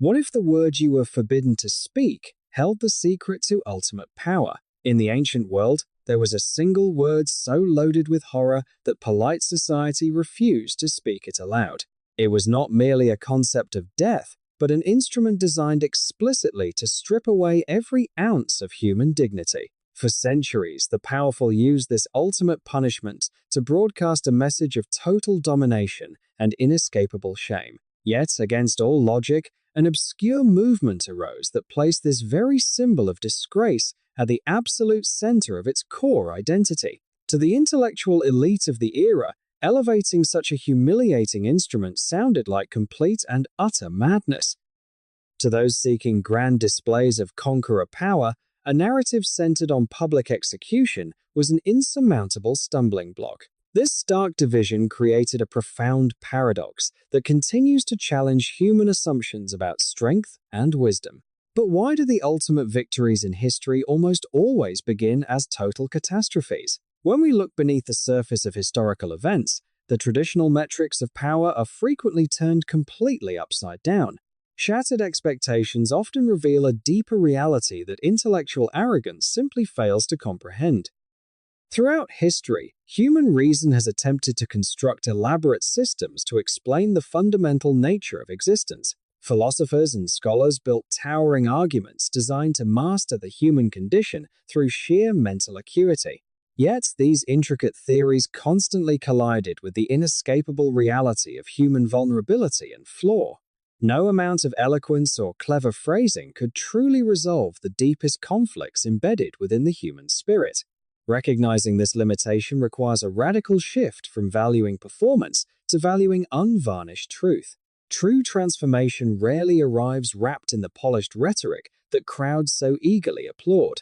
What if the word you were forbidden to speak held the secret to ultimate power? In the ancient world, there was a single word so loaded with horror that polite society refused to speak it aloud. It was not merely a concept of death, but an instrument designed explicitly to strip away every ounce of human dignity. For centuries, the powerful used this ultimate punishment to broadcast a message of total domination and inescapable shame. Yet, against all logic, an obscure movement arose that placed this very symbol of disgrace at the absolute center of its core identity. To the intellectual elite of the era, elevating such a humiliating instrument sounded like complete and utter madness. To those seeking grand displays of conqueror power, a narrative centered on public execution was an insurmountable stumbling block. This stark division created a profound paradox that continues to challenge human assumptions about strength and wisdom. But why do the ultimate victories in history almost always begin as total catastrophes? When we look beneath the surface of historical events, the traditional metrics of power are frequently turned completely upside down. Shattered expectations often reveal a deeper reality that intellectual arrogance simply fails to comprehend. Throughout history, human reason has attempted to construct elaborate systems to explain the fundamental nature of existence. Philosophers and scholars built towering arguments designed to master the human condition through sheer mental acuity. Yet, these intricate theories constantly collided with the inescapable reality of human vulnerability and flaw. No amount of eloquence or clever phrasing could truly resolve the deepest conflicts embedded within the human spirit. Recognizing this limitation requires a radical shift from valuing performance to valuing unvarnished truth. True transformation rarely arrives wrapped in the polished rhetoric that crowds so eagerly applaud.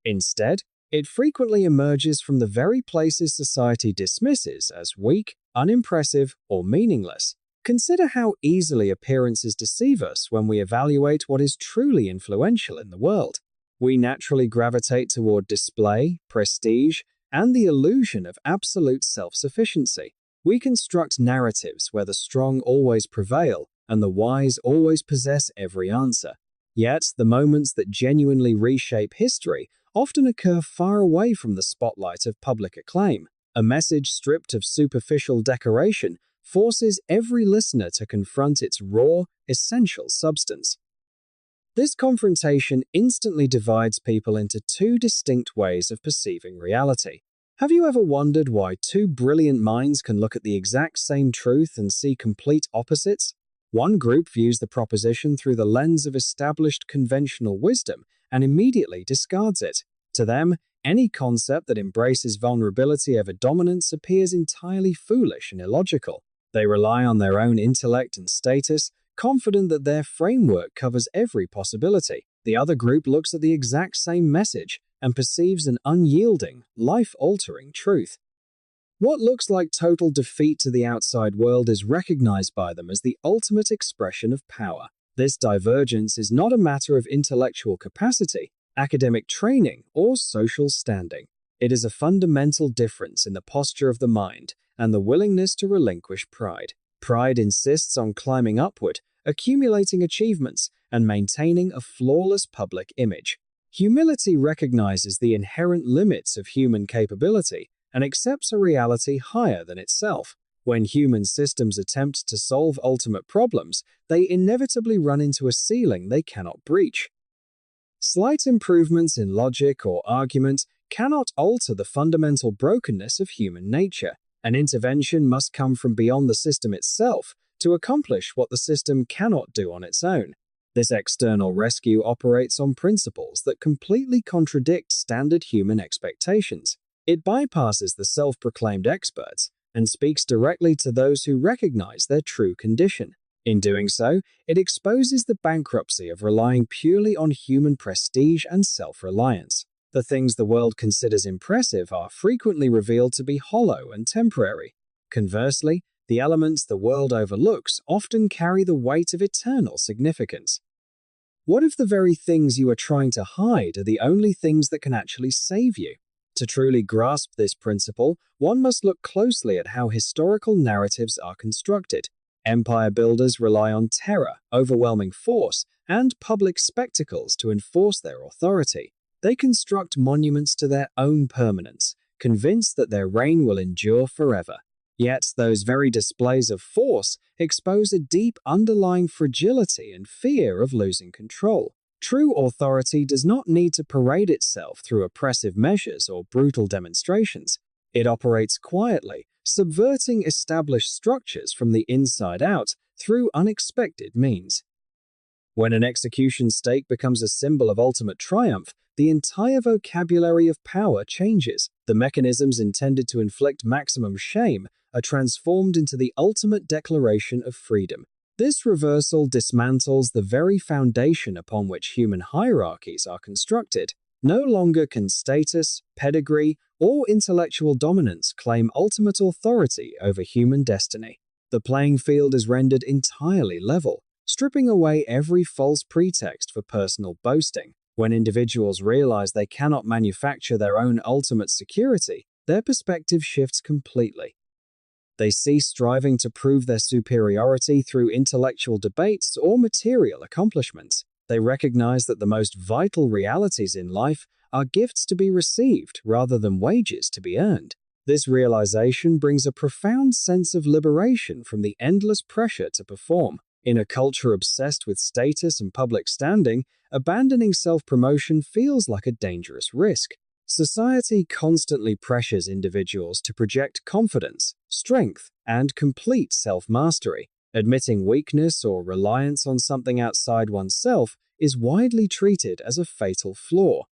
Instead, it frequently emerges from the very places society dismisses as weak, unimpressive, or meaningless. Consider how easily appearances deceive us when we evaluate what is truly influential in the world. We naturally gravitate toward display, prestige, and the illusion of absolute self-sufficiency. We construct narratives where the strong always prevail and the wise always possess every answer. Yet, the moments that genuinely reshape history often occur far away from the spotlight of public acclaim. A message stripped of superficial decoration forces every listener to confront its raw, essential substance. This confrontation instantly divides people into two distinct ways of perceiving reality. Have you ever wondered why two brilliant minds can look at the exact same truth and see complete opposites? One group views the proposition through the lens of established conventional wisdom and immediately discards it. To them, any concept that embraces vulnerability over dominance appears entirely foolish and illogical. They rely on their own intellect and status, confident that their framework covers every possibility. The other group looks at the exact same message and perceives an unyielding, life-altering truth. What looks like total defeat to the outside world is recognized by them as the ultimate expression of power. This divergence is not a matter of intellectual capacity, academic training, or social standing. It is a fundamental difference in the posture of the mind and the willingness to relinquish pride. Pride insists on climbing upward, accumulating achievements, and maintaining a flawless public image. Humility recognizes the inherent limits of human capability and accepts a reality higher than itself. When human systems attempt to solve ultimate problems, they inevitably run into a ceiling they cannot breach. Slight improvements in logic or argument cannot alter the fundamental brokenness of human nature. An intervention must come from beyond the system itself to accomplish what the system cannot do on its own. This external rescue operates on principles that completely contradict standard human expectations. It bypasses the self-proclaimed experts and speaks directly to those who recognize their true condition. In doing so, it exposes the bankruptcy of relying purely on human prestige and self-reliance. The things the world considers impressive are frequently revealed to be hollow and temporary. Conversely, the elements the world overlooks often carry the weight of eternal significance. What if the very things you are trying to hide are the only things that can actually save you? To truly grasp this principle, one must look closely at how historical narratives are constructed. Empire builders rely on terror, overwhelming force, and public spectacles to enforce their authority. They construct monuments to their own permanence, convinced that their reign will endure forever. Yet those very displays of force expose a deep underlying fragility and fear of losing control. True authority does not need to parade itself through oppressive measures or brutal demonstrations. It operates quietly, subverting established structures from the inside out through unexpected means. When an execution stake becomes a symbol of ultimate triumph, the entire vocabulary of power changes. The mechanisms intended to inflict maximum shame are transformed into the ultimate declaration of freedom. This reversal dismantles the very foundation upon which human hierarchies are constructed. No longer can status, pedigree, or intellectual dominance claim ultimate authority over human destiny. The playing field is rendered entirely level, stripping away every false pretext for personal boasting. When individuals realize they cannot manufacture their own ultimate security, their perspective shifts completely. They cease striving to prove their superiority through intellectual debates or material accomplishments. They recognize that the most vital realities in life are gifts to be received rather than wages to be earned. This realization brings a profound sense of liberation from the endless pressure to perform. In a culture obsessed with status and public standing, abandoning self-promotion feels like a dangerous risk. Society constantly pressures individuals to project confidence, strength, and complete self-mastery. Admitting weakness or reliance on something outside oneself is widely treated as a fatal flaw.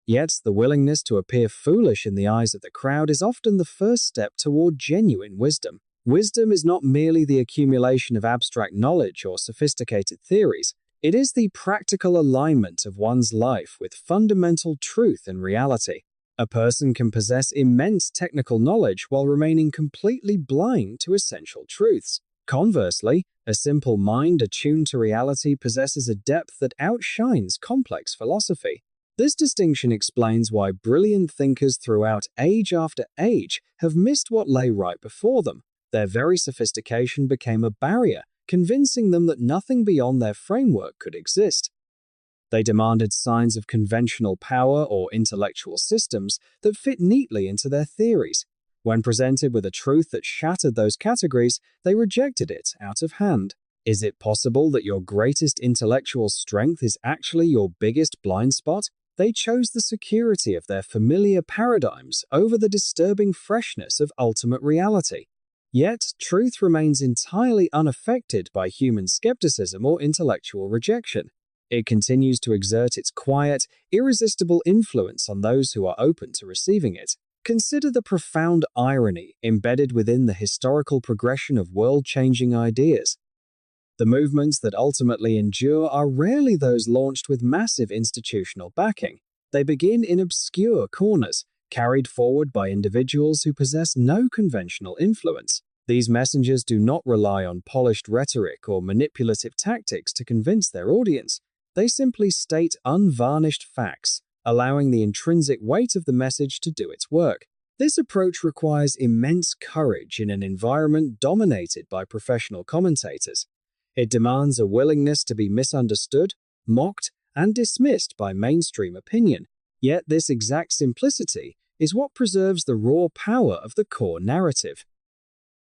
Yet, the willingness to appear foolish in the eyes of the crowd is often the first step toward genuine wisdom. Wisdom is not merely the accumulation of abstract knowledge or sophisticated theories. It is the practical alignment of one's life with fundamental truth and reality. A person can possess immense technical knowledge while remaining completely blind to essential truths. Conversely, a simple mind attuned to reality possesses a depth that outshines complex philosophy. This distinction explains why brilliant thinkers throughout age after age have missed what lay right before them. Their very sophistication became a barrier, convincing them that nothing beyond their framework could exist. They demanded signs of conventional power or intellectual systems that fit neatly into their theories. When presented with a truth that shattered those categories, they rejected it out of hand. Is it possible that your greatest intellectual strength is actually your biggest blind spot? They chose the security of their familiar paradigms over the disturbing freshness of ultimate reality. Yet, truth remains entirely unaffected by human skepticism or intellectual rejection. It continues to exert its quiet, irresistible influence on those who are open to receiving it. Consider the profound irony embedded within the historical progression of world-changing ideas. The movements that ultimately endure are rarely those launched with massive institutional backing. They begin in obscure corners, carried forward by individuals who possess no conventional influence. These messengers do not rely on polished rhetoric or manipulative tactics to convince their audience. They simply state unvarnished facts, allowing the intrinsic weight of the message to do its work. This approach requires immense courage in an environment dominated by professional commentators. It demands a willingness to be misunderstood, mocked, and dismissed by mainstream opinion. Yet this exact simplicity is what preserves the raw power of the core narrative.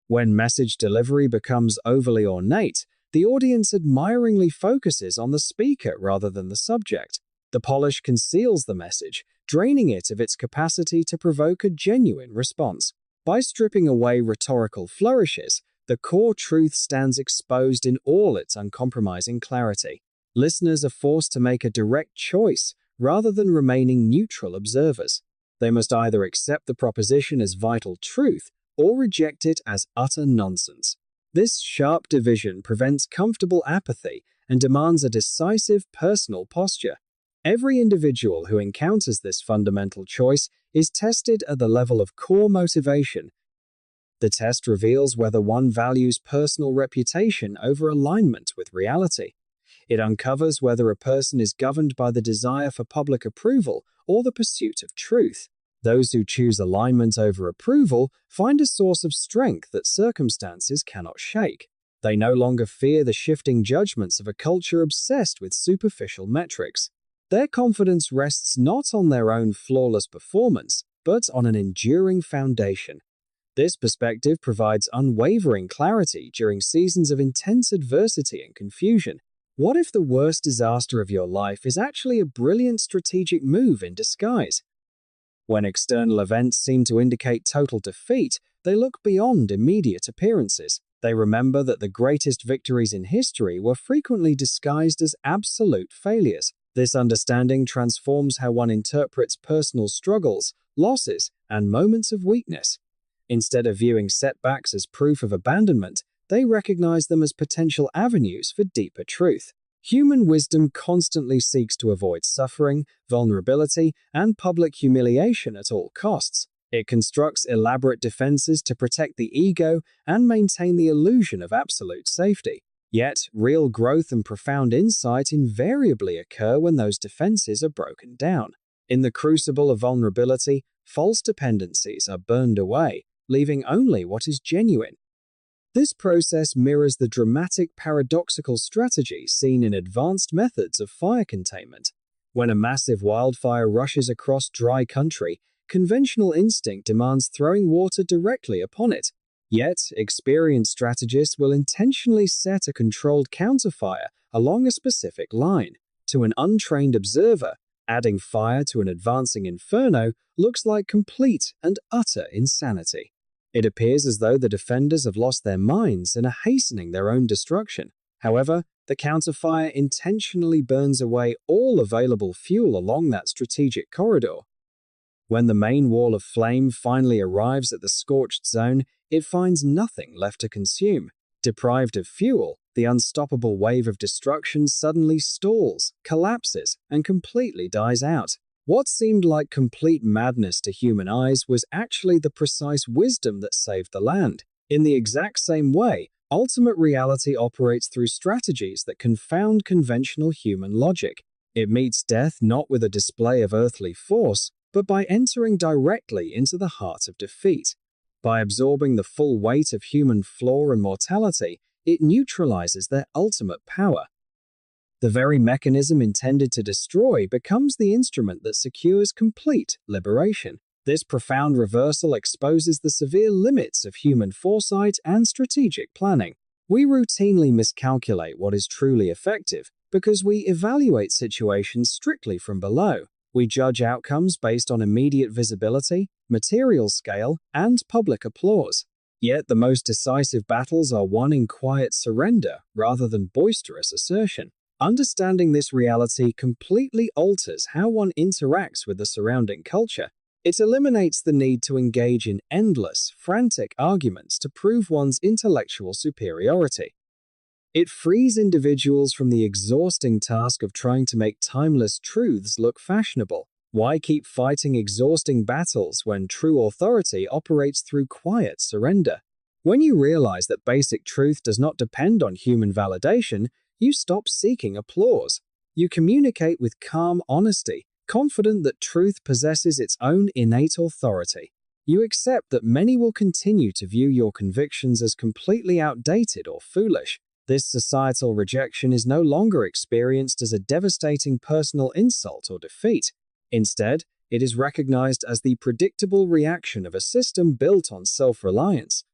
When message delivery becomes overly ornate, the audience admiringly focuses on the speaker rather than the subject. The polish conceals the message, draining it of its capacity to provoke a genuine response. By stripping away rhetorical flourishes, the core truth stands exposed in all its uncompromising clarity. Listeners are forced to make a direct choice rather than remaining neutral observers. They must either accept the proposition as vital truth or reject it as utter nonsense. This sharp division prevents comfortable apathy and demands a decisive personal posture. Every individual who encounters this fundamental choice is tested at the level of core motivation. The test reveals whether one values personal reputation over alignment with reality. It uncovers whether a person is governed by the desire for public approval or the pursuit of truth. Those who choose alignment over approval find a source of strength that circumstances cannot shake. They no longer fear the shifting judgments of a culture obsessed with superficial metrics. Their confidence rests not on their own flawless performance, but on an enduring foundation. This perspective provides unwavering clarity during seasons of intense adversity and confusion. What if the worst disaster of your life is actually a brilliant strategic move in disguise? When external events seem to indicate total defeat, they look beyond immediate appearances. They remember that the greatest victories in history were frequently disguised as absolute failures. This understanding transforms how one interprets personal struggles, losses, and moments of weakness. Instead of viewing setbacks as proof of abandonment, they recognize them as potential avenues for deeper truth. Human wisdom constantly seeks to avoid suffering, vulnerability, and public humiliation at all costs. It constructs elaborate defenses to protect the ego and maintain the illusion of absolute safety. Yet, real growth and profound insight invariably occur when those defenses are broken down. In the crucible of vulnerability, false dependencies are burned away, leaving only what is genuine. This process mirrors the dramatic paradoxical strategy seen in advanced methods of fire containment. When a massive wildfire rushes across dry country, conventional instinct demands throwing water directly upon it. Yet, experienced strategists will intentionally set a controlled counterfire along a specific line. To an untrained observer, adding fire to an advancing inferno looks like complete and utter insanity. It appears as though the defenders have lost their minds and are hastening their own destruction. However, the counterfire intentionally burns away all available fuel along that strategic corridor. When the main wall of flame finally arrives at the scorched zone, it finds nothing left to consume. Deprived of fuel, the unstoppable wave of destruction suddenly stalls, collapses, and completely dies out. What seemed like complete madness to human eyes was actually the precise wisdom that saved the land. In the exact same way, ultimate reality operates through strategies that confound conventional human logic. It meets death not with a display of earthly force, but by entering directly into the heart of defeat. By absorbing the full weight of human flaw and mortality, it neutralizes their ultimate power. The very mechanism intended to destroy becomes the instrument that secures complete liberation. This profound reversal exposes the severe limits of human foresight and strategic planning. We routinely miscalculate what is truly effective because we evaluate situations strictly from below. We judge outcomes based on immediate visibility, material scale, and public applause. Yet the most decisive battles are won in quiet surrender rather than boisterous assertion. Understanding this reality completely alters how one interacts with the surrounding culture. It eliminates the need to engage in endless, frantic arguments to prove one's intellectual superiority. It frees individuals from the exhausting task of trying to make timeless truths look fashionable. Why keep fighting exhausting battles when true authority operates through quiet surrender? When you realize that basic truth does not depend on human validation, you stop seeking applause. You communicate with calm honesty, confident that truth possesses its own innate authority. You accept that many will continue to view your convictions as completely outdated or foolish. This societal rejection is no longer experienced as a devastating personal insult or defeat. Instead, it is recognized as the predictable reaction of a system built on self-reliance.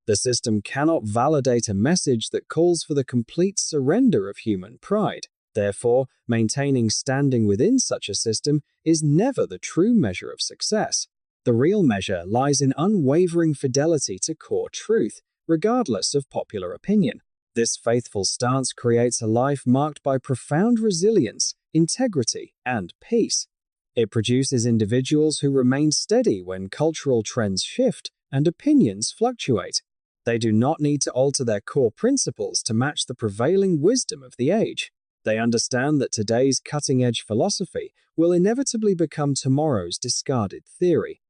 The system cannot validate a message that calls for the complete surrender of human pride. Therefore, maintaining standing within such a system is never the true measure of success. The real measure lies in unwavering fidelity to core truth, regardless of popular opinion. This faithful stance creates a life marked by profound resilience, integrity, and peace. It produces individuals who remain steady when cultural trends shift and opinions fluctuate. They do not need to alter their core principles to match the prevailing wisdom of the age. They understand that today's cutting-edge philosophy will inevitably become tomorrow's discarded theory.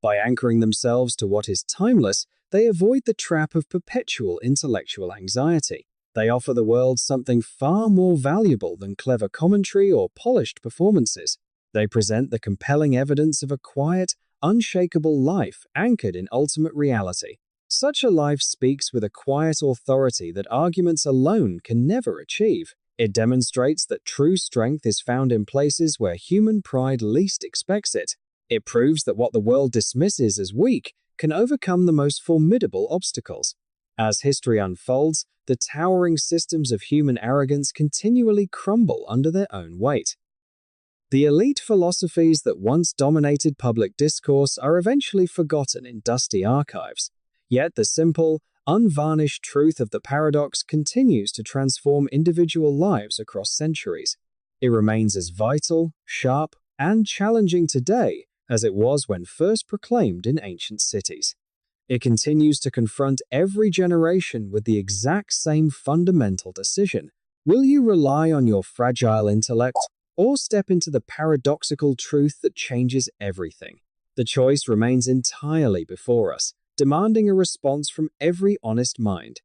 By anchoring themselves to what is timeless, they avoid the trap of perpetual intellectual anxiety. They offer the world something far more valuable than clever commentary or polished performances. They present the compelling evidence of a quiet, unshakable life anchored in ultimate reality. Such a life speaks with a quiet authority that arguments alone can never achieve. It demonstrates that true strength is found in places where human pride least expects it. It proves that what the world dismisses as weak can overcome the most formidable obstacles. As history unfolds, the towering systems of human arrogance continually crumble under their own weight. The elite philosophies that once dominated public discourse are eventually forgotten in dusty archives. Yet the simple, unvarnished truth of the paradox continues to transform individual lives across centuries. It remains as vital, sharp, and challenging today as it was when first proclaimed in ancient cities. It continues to confront every generation with the exact same fundamental decision. Will you rely on your fragile intellect or step into the paradoxical truth that changes everything? The choice remains entirely before us, demanding a response from every honest mind.